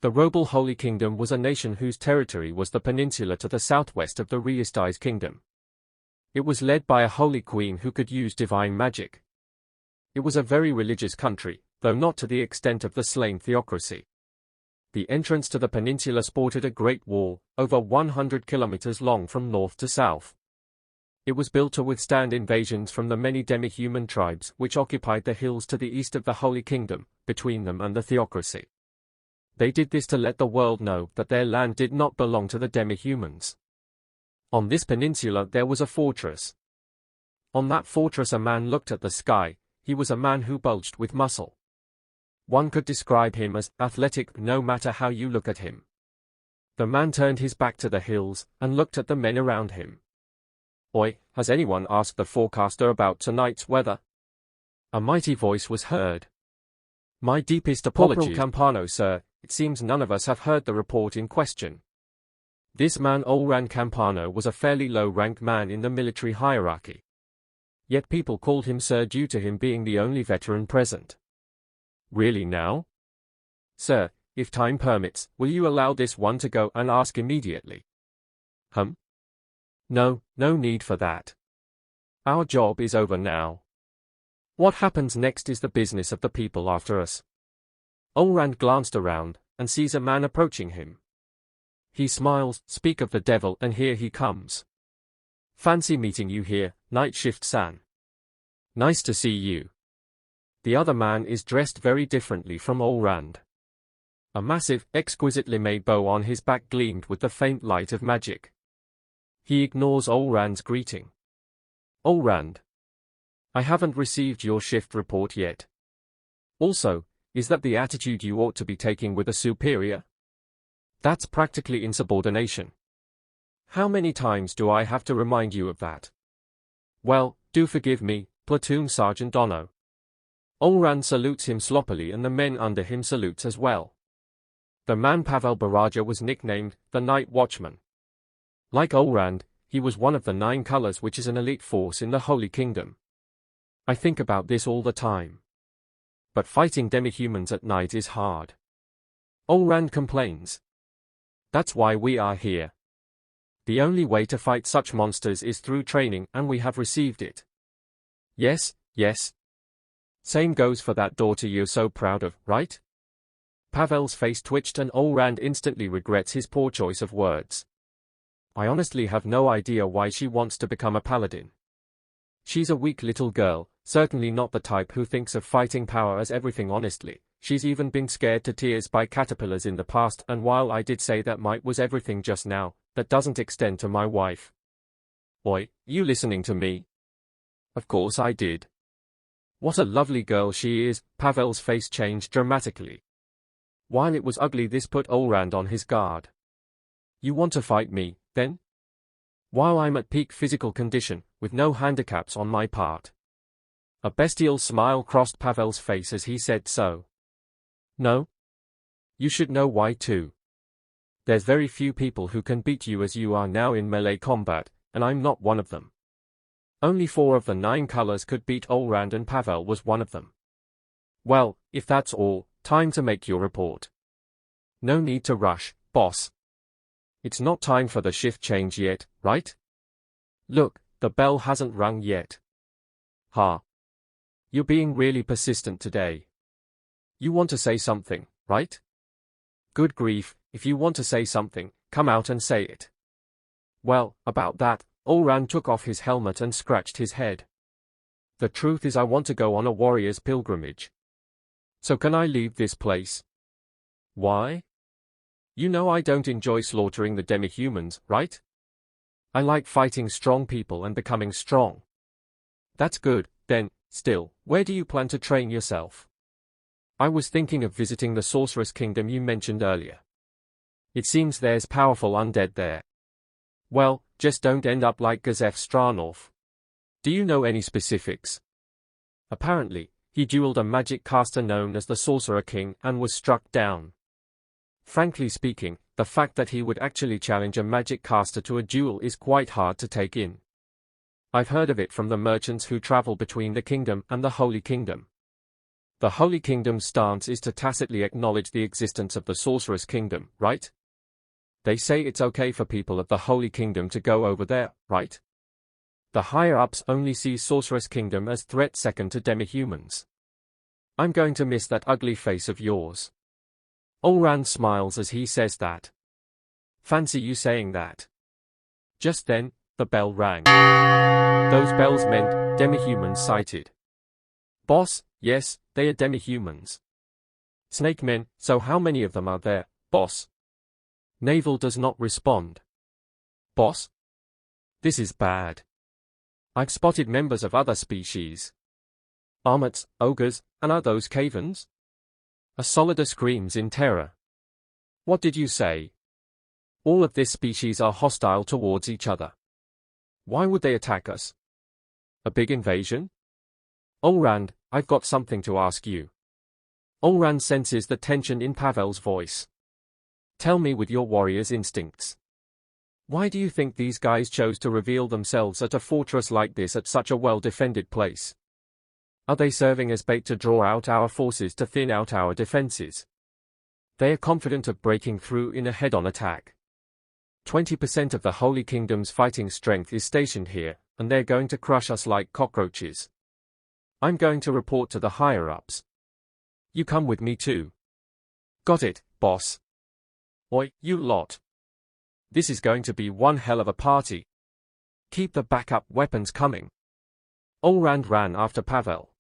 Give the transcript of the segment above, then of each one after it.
The Robal Holy Kingdom was a nation whose territory was the peninsula to the southwest of the Reisti's kingdom. It was led by a holy queen who could use divine magic. It was a very religious country, though not to the extent of the slain theocracy. The entrance to the peninsula sported a great wall, over 100 kilometers long from north to south. It was built to withstand invasions from the many demi-human tribes which occupied the hills to the east of the Holy Kingdom, between them and the theocracy. They did this to let the world know that their land did not belong to the demi-humans. On this peninsula there was a fortress. On that fortress a man looked at the sky. He was a man who bulged with muscle. One could describe him as athletic no matter how you look at him. The man turned his back to the hills and looked at the men around him. "Oi, has anyone asked the forecaster about tonight's weather?" A mighty voice was heard. "My deepest apologies, Campano, sir. It seems none of us have heard the report in question." This man Olran Campano was a fairly low-ranked man in the military hierarchy. Yet people called him sir due to him being the only veteran present. "Really now? Sir, if time permits, will you allow this one to go and ask immediately?" No, no need for that. Our job is over now. What happens next is the business of the people after us." Olrand glanced around, and sees a man approaching him. He smiles, "Speak of the devil, and here he comes. Fancy meeting you here, Night Shift San. Nice to see you." The other man is dressed very differently from Olrand. A massive, exquisitely made bow on his back gleamed with the faint light of magic. He ignores Olrand's greeting. "Olrand, I haven't received your shift report yet. Also, is that the attitude you ought to be taking with a superior? That's practically insubordination. How many times do I have to remind you of that?" "Well, do forgive me, Platoon Sergeant Dono." Olrand salutes him sloppily and the men under him salutes as well. The man Pavel Baraja was nicknamed the Night Watchman. Like Olrand, he was one of the 9 colors, which is an elite force in the Holy Kingdom. I think about this all the time. But fighting demi-humans at night is hard. Olrand complains. That's why we are here. The only way to fight such monsters is through training, and we have received it. Yes, yes. Same goes for that daughter you're so proud of, right? Pavel's face twitched and Olrand instantly regrets his poor choice of words. I honestly have no idea why she wants to become a paladin. She's a weak little girl, certainly not the type who thinks of fighting power as everything honestly. She's even been scared to tears by caterpillars in the past, and while I did say that might was everything just now, that doesn't extend to my wife. Oi, you listening to me? Of course I did. What a lovely girl she is. Pavel's face changed dramatically. While it was ugly, this put Olrand on his guard. You want to fight me, then? While I'm at peak physical condition, with no handicaps on my part. A bestial smile crossed Pavel's face as he said so. No? You should know why too. There's very few people who can beat you as you are now in melee combat, and I'm not one of them. Only 4 of the 9 colors could beat Olrand, and Pavel was one of them. Well, if that's all, time to make your report. No need to rush, boss. It's not time for the shift change yet, right? Look, the bell hasn't rung yet. Ha. You're being really persistent today. You want to say something, right? Good grief, if you want to say something, come out and say it. Well, about that, Olrand took off his helmet and scratched his head. The truth is I want to go on a warrior's pilgrimage. So can I leave this place? Why? You know I don't enjoy slaughtering the demi-humans, right? I like fighting strong people and becoming strong. That's good, then, still, where do you plan to train yourself? I was thinking of visiting the Sorceress Kingdom you mentioned earlier. It seems there's powerful undead there. Well, just don't end up like Gazef Stranov. Do you know any specifics? Apparently, he dueled a magic caster known as the Sorcerer King and was struck down. Frankly speaking, the fact that he would actually challenge a magic caster to a duel is quite hard to take in. I've heard of it from the merchants who travel between the kingdom and the Holy Kingdom. The Holy Kingdom's stance is to tacitly acknowledge the existence of the Sorceress Kingdom, right? They say it's okay for people of the Holy Kingdom to go over there, right? The higher-ups only see Sorceress Kingdom as threat second to demi-humans. I'm going to miss that ugly face of yours. Olran smiles as he says that. Fancy you saying that. Just then, the bell rang. Those bells meant demi-humans sighted. Boss, yes, they are demi-humans. Snake men, so how many of them are there, boss? Navel does not respond. Boss? This is bad. I've spotted members of other species. Armots, ogres, and are those cavens? A Solida screams in terror. What did you say? All of this species are hostile towards each other. Why would they attack us? A big invasion? Olrand, I've got something to ask you. Olrand senses the tension in Pavel's voice. Tell me with your warrior's instincts. Why do you think these guys chose to reveal themselves at a fortress like this at such a well-defended place? Are they serving as bait to draw out our forces to thin out our defenses? They are confident of breaking through in a head-on attack. 20% of the Holy Kingdom's fighting strength is stationed here, and they're going to crush us like cockroaches. I'm going to report to the higher-ups. You come with me too. Got it, boss. Oi, you lot. This is going to be one hell of a party. Keep the backup weapons coming. Olrand ran after Pavel.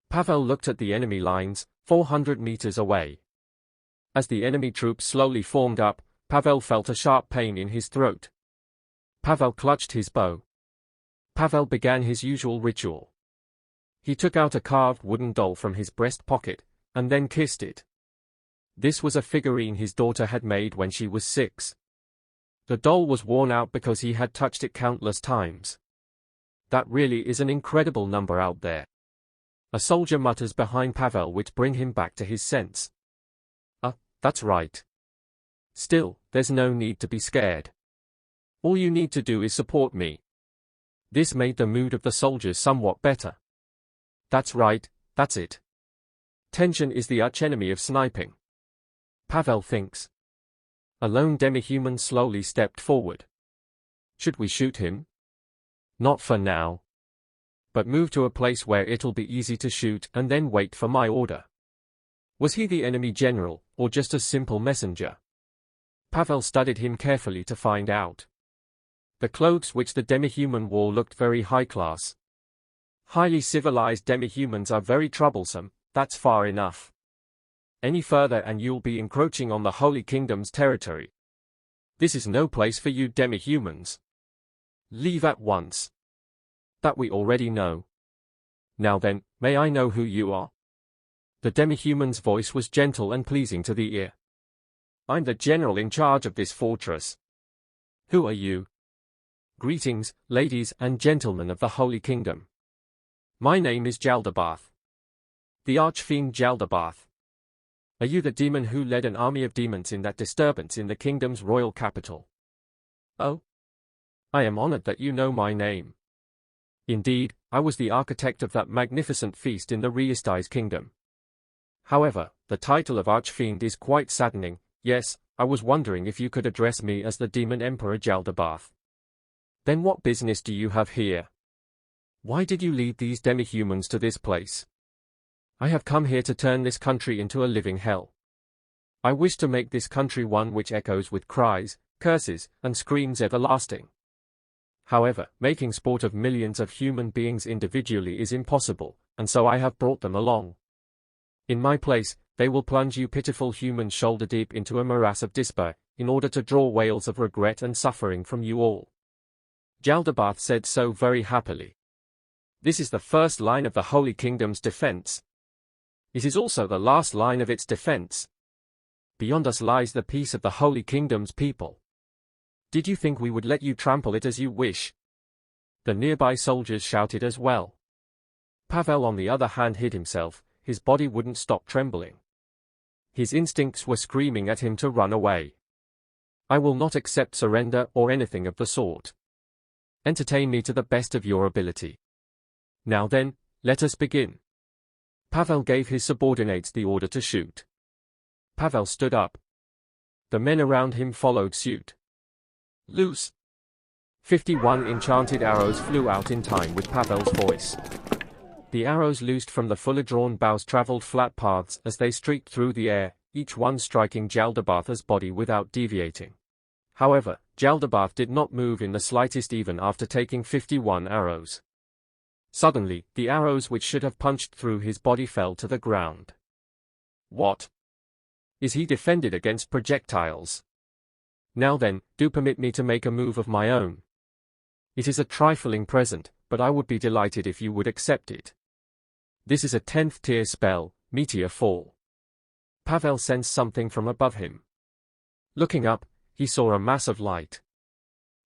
Pavel looked at the enemy lines, 400 meters away. As the enemy troops slowly formed up, Pavel felt a sharp pain in his throat. Pavel clutched his bow. Pavel began his usual ritual. He took out a carved wooden doll from his breast pocket, and then kissed it. This was a figurine his daughter had made when she was 6. The doll was worn out because he had touched it countless times. That really is an incredible number out there. A soldier mutters behind Pavel, which bring him back to his sense. That's right. Still, there's no need to be scared. All you need to do is support me. This made the mood of the soldiers somewhat better. That's right, that's it. Tension is the archenemy of sniping. Pavel thinks. A lone demi-human slowly stepped forward. Should we shoot him? Not for now. But move to a place where it'll be easy to shoot and then wait for my order. Was he the enemy general, or just a simple messenger? Pavel studied him carefully to find out. The clothes which the demi-human wore looked very high-class. Highly civilized demi-humans are very troublesome, that's far enough. Any further and you'll be encroaching on the Holy Kingdom's territory. This is no place for you demi-humans. Leave at once. That we already know. Now then, may I know who you are? The demi-human's voice was gentle and pleasing to the ear. I'm the general in charge of this fortress. Who are you? Greetings, ladies and gentlemen of the Holy Kingdom. My name is Jaldabaoth. The Archfiend Jaldabaoth. Are you the demon who led an army of demons in that disturbance in the kingdom's royal capital? Oh? I am honored that you know my name. Indeed, I was the architect of that magnificent feast in the Reisti's kingdom. However, the title of Archfiend is quite saddening. Yes, I was wondering if you could address me as the Demon Emperor Jaldabaoth. Then what business do you have here? Why did you lead these demi-humans to this place? I have come here to turn this country into a living hell. I wish to make this country one which echoes with cries, curses, and screams everlasting. However, making sport of millions of human beings individually is impossible, and so I have brought them along. In my place, they will plunge you pitiful humans shoulder-deep into a morass of despair, in order to draw wails of regret and suffering from you all. Jaldabaoth said so very happily. This is the first line of the Holy Kingdom's defense. It is also the last line of its defense. Beyond us lies the peace of the Holy Kingdom's people. Did you think we would let you trample it as you wish? The nearby soldiers shouted as well. Pavel on the other hand hid himself, his body wouldn't stop trembling. His instincts were screaming at him to run away. I will not accept surrender or anything of the sort. Entertain me to the best of your ability. Now then, let us begin. Pavel gave his subordinates the order to shoot. Pavel stood up. The men around him followed suit. Loose! 51 enchanted arrows flew out in time with Pavel's voice. The arrows loosed from the fuller-drawn bows traveled flat paths as they streaked through the air, each one striking Jaldabath's body without deviating. However, Jaldabath did not move in the slightest even after taking 51 arrows. Suddenly, the arrows which should have punched through his body fell to the ground. What? Is he defended against projectiles? Now then, do permit me to make a move of my own. It is a trifling present, but I would be delighted if you would accept it. This is a 10th tier spell, Meteor Fall. Pavel sensed something from above him. Looking up, he saw a mass of light.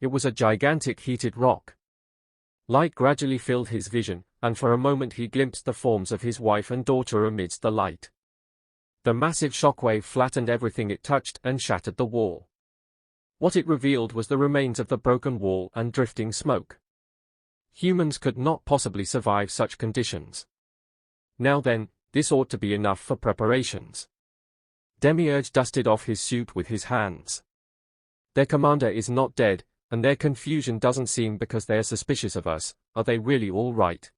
It was a gigantic heated rock. Light gradually filled his vision, and for a moment he glimpsed the forms of his wife and daughter amidst the light. The massive shockwave flattened everything it touched and shattered the wall. What it revealed was the remains of the broken wall and drifting smoke. Humans could not possibly survive such conditions. Now then, this ought to be enough for preparations. Demiurge dusted off his suit with his hands. Their commander is not dead, and their confusion doesn't seem because they are suspicious of us. Are they really all right?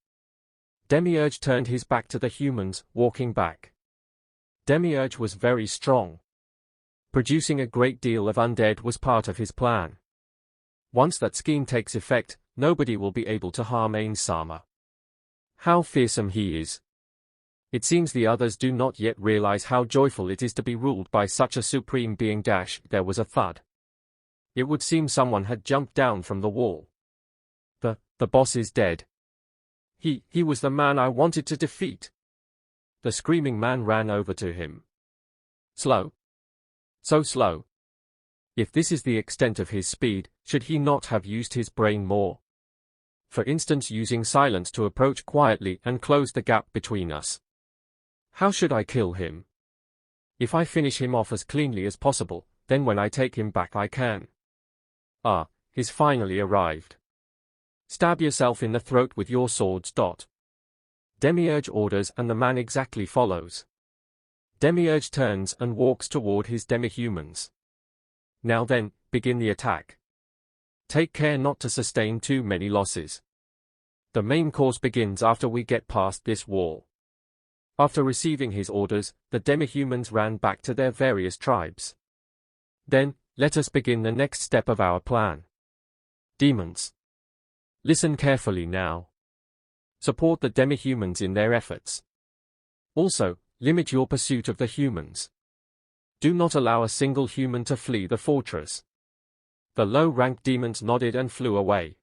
Demiurge turned his back to the humans, walking back. Demiurge was very strong. Producing a great deal of undead was part of his plan. Once that scheme takes effect, nobody will be able to harm Ainsama. How fearsome he is. It seems the others do not yet realize how joyful it is to be ruled by such a supreme being. There was a thud. It would seem someone had jumped down from the wall. The boss is dead. He was the man I wanted to defeat. The screaming man ran over to him. Slow. So slow. If this is the extent of his speed, should he not have used his brain more? For instance, using silence to approach quietly and close the gap between us. How should I kill him? If I finish him off as cleanly as possible, then when I take him back I can. Ah, he's finally arrived. Stab yourself in the throat with your swords. Demiurge orders and the man exactly follows. Demiurge turns and walks toward his demi-humans. Now then, begin the attack. Take care not to sustain too many losses. The main course begins after we get past this wall. After receiving his orders, the demi-humans ran back to their various tribes. Then, let us begin the next step of our plan. Demons. Listen carefully now. Support the demi-humans in their efforts. Also, limit your pursuit of the humans. Do not allow a single human to flee the fortress. The low-ranked demons nodded and flew away.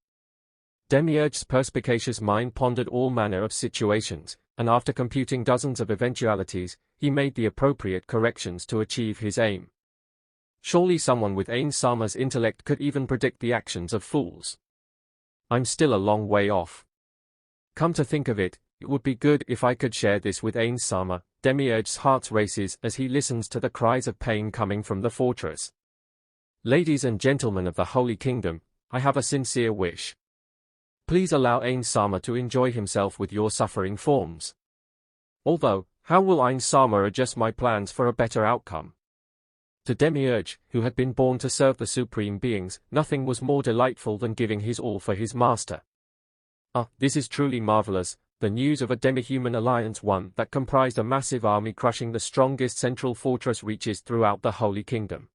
Demiurge's perspicacious mind pondered all manner of situations, and after computing dozens of eventualities, he made the appropriate corrections to achieve his aim. Surely someone with Ainsama's intellect could even predict the actions of fools. I'm still a long way off. Come to think of it, it would be good if I could share this with Ainsama. Demiurge's heart races as he listens to the cries of pain coming from the fortress. Ladies and gentlemen of the Holy Kingdom, I have a sincere wish. Please allow Ainsama to enjoy himself with your suffering forms. Although, how will Ainsama adjust my plans for a better outcome? To Demiurge, who had been born to serve the supreme beings, nothing was more delightful than giving his all for his master. Ah, this is truly marvelous, the news of a demi-human alliance, one that comprised a massive army crushing the strongest central fortress reaches throughout the Holy Kingdom.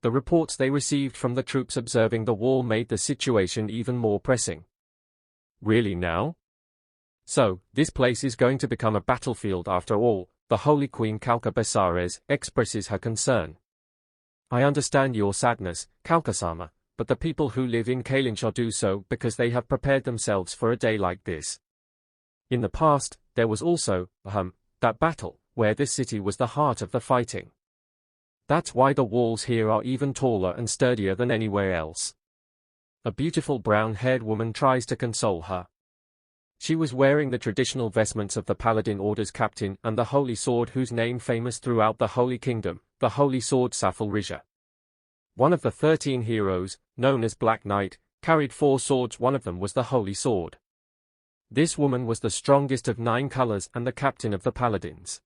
The reports they received from the troops observing the wall made the situation even more pressing. Really now? So, this place is going to become a battlefield after all. The Holy Queen Kalka Besares expresses her concern. I understand your sadness, Kalkasama, but the people who live in Kalinsha do so because they have prepared themselves for a day like this. In the past, there was also, that battle, where this city was the heart of the fighting. That's why the walls here are even taller and sturdier than anywhere else. A beautiful brown-haired woman tries to console her. She was wearing the traditional vestments of the Paladin Order's captain and the Holy Sword whose name famous throughout the Holy Kingdom, the Holy Sword Safalrija. One of the 13 heroes, known as Black Knight, carried 4 swords. One of them was the Holy Sword. This woman was the strongest of 9 colors and the captain of the paladins.